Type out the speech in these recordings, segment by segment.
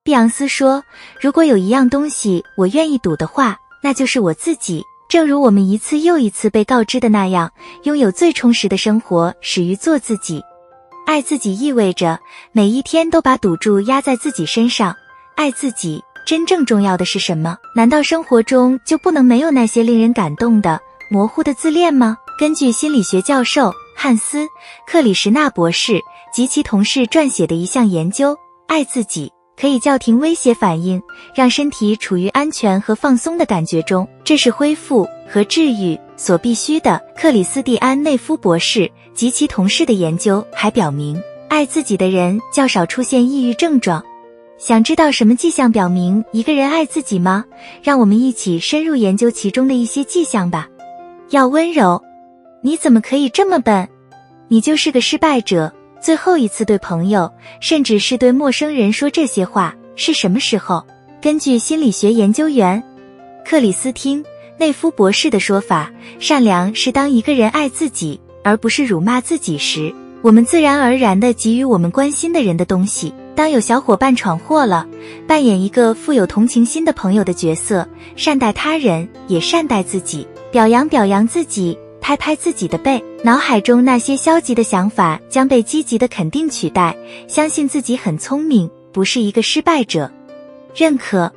碧昂斯说，如果有一样东西我愿意赌的话，那就是我自己。正如我们一次又一次被告知的那样，拥有最充实的生活始于做自己。爱自己意味着每一天都把赌注压在自己身上。爱自己真正重要的是什么？难道生活中就不能没有那些令人感动的模糊的自恋吗？根据心理学教授汉斯·克里什纳博士及其同事撰写的一项研究，爱自己可以叫停威胁反应，让身体处于安全和放松的感觉中，这是恢复和治愈所必须的。克里斯蒂安内夫博士及其同事的研究还表明，爱自己的人较少出现抑郁症状。想知道什么迹象表明一个人爱自己吗？让我们一起深入研究其中的一些迹象吧。要温柔。你怎么可以这么笨？你就是个失败者。最后一次对朋友，甚至是对陌生人说这些话，是什么时候？根据心理学研究员克里斯汀·内夫博士的说法，善良是当一个人爱自己，而不是辱骂自己时，我们自然而然地给予我们关心的人的东西。当有小伙伴闯祸了，扮演一个富有同情心的朋友的角色，善待他人，也善待自己，表扬自己，拍拍自己的背，脑海中那些消极的想法将被积极的肯定取代。相信自己很聪明，不是一个失败者。认可。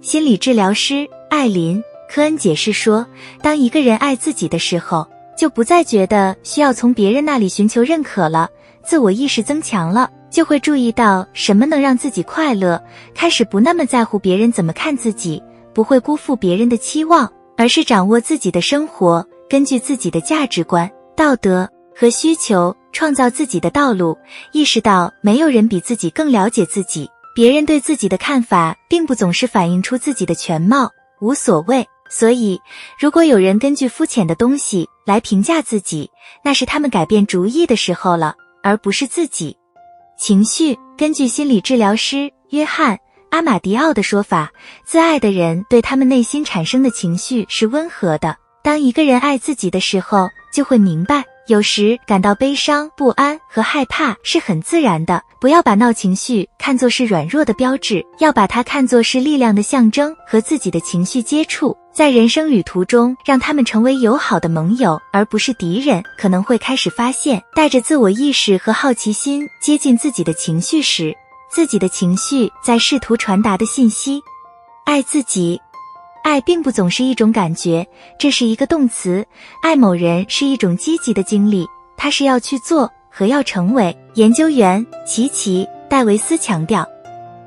心理治疗师艾琳·科恩解释说，当一个人爱自己的时候，就不再觉得需要从别人那里寻求认可了，自我意识增强了，就会注意到什么能让自己快乐，开始不那么在乎别人怎么看自己，不会辜负别人的期望，而是掌握自己的生活，根据自己的价值观、道德和需求创造自己的道路，意识到没有人比自己更了解自己，别人对自己的看法并不总是反映出自己的全貌，无所谓。所以，如果有人根据肤浅的东西来评价自己，那是他们改变主意的时候了，而不是自己。情绪。根据心理治疗师约翰·阿马迪奥的说法，自爱的人对他们内心产生的情绪是温和的。当一个人爱自己的时候，就会明白，有时感到悲伤、不安和害怕是很自然的。不要把闹情绪看作是软弱的标志，要把它看作是力量的象征，和自己的情绪接触，在人生旅途中让他们成为友好的盟友，而不是敌人。可能会开始发现，带着自我意识和好奇心接近自己的情绪时，自己的情绪在试图传达的信息。爱自己。爱并不总是一种感觉，这是一个动词。爱某人是一种积极的经历，它是要去做和要成为。研究员琪琪·戴维斯强调，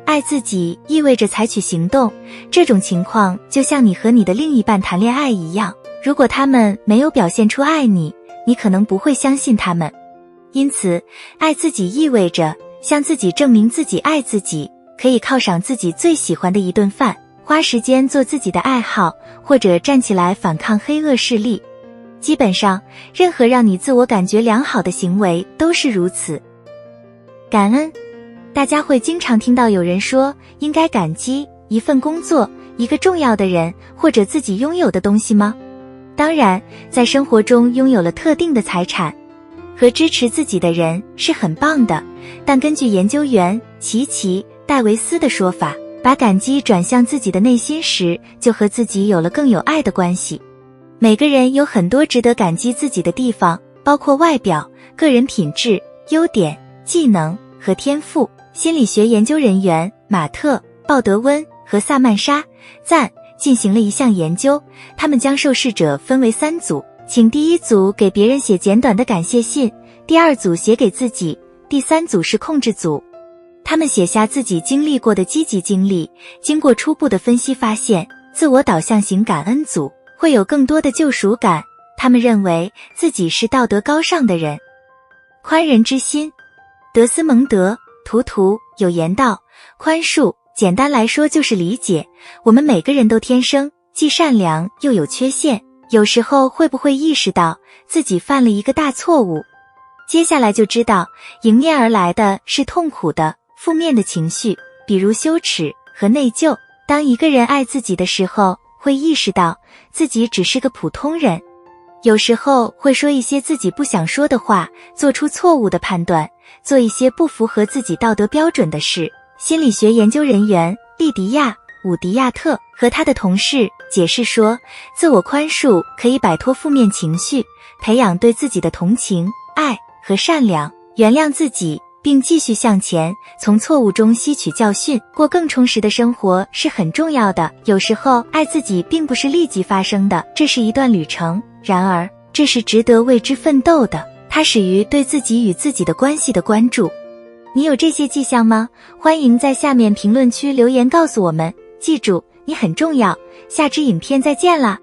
爱自己意味着采取行动，这种情况就像你和你的另一半谈恋爱一样，如果他们没有表现出爱你，你可能不会相信他们。因此，爱自己意味着向自己证明自己爱自己，可以犒赏自己最喜欢的一顿饭，花时间做自己的爱好，或者站起来反抗黑恶势力。基本上，任何让你自我感觉良好的行为都是如此。感恩。大家会经常听到有人说，应该感激一份工作、一个重要的人，或者自己拥有的东西吗？当然，在生活中拥有了特定的财产和支持自己的人是很棒的，但根据研究员琪琪·戴维斯的说法，把感激转向自己的内心时，就和自己有了更有爱的关系。每个人有很多值得感激自己的地方，包括外表、个人品质、优点、技能和天赋。心理学研究人员马特·鲍德温和萨曼莎·赞进行了一项研究，他们将受试者分为3组，请第一组给别人写简短的感谢信，第二组写给自己，第3组是控制组。他们写下自己经历过的积极经历，经过初步的分析发现，自我导向型感恩组会有更多的救赎感，他们认为自己是道德高尚的人。宽仁之心。德斯蒙德·图图有言道，宽恕简单来说就是理解，我们每个人都天生既善良又有缺陷，有时候会不会意识到自己犯了一个大错误，接下来就知道迎面而来的是痛苦的负面的情绪，比如羞耻和内疚。当一个人爱自己的时候，会意识到自己只是个普通人，有时候会说一些自己不想说的话，做出错误的判断，做一些不符合自己道德标准的事，心理学研究人员莉迪亚·伍迪亚特和他的同事解释说，自我宽恕可以摆脱负面情绪，培养对自己的同情、爱和善良，原谅自己，并继续向前，从错误中吸取教训，过更充实的生活是很重要的。有时候，爱自己并不是立即发生的，这是一段旅程，然而，这是值得为之奋斗的。它始于对自己与自己的关系的关注。你有这些迹象吗？欢迎在下面评论区留言告诉我们。记住，你很重要。下支影片再见啦！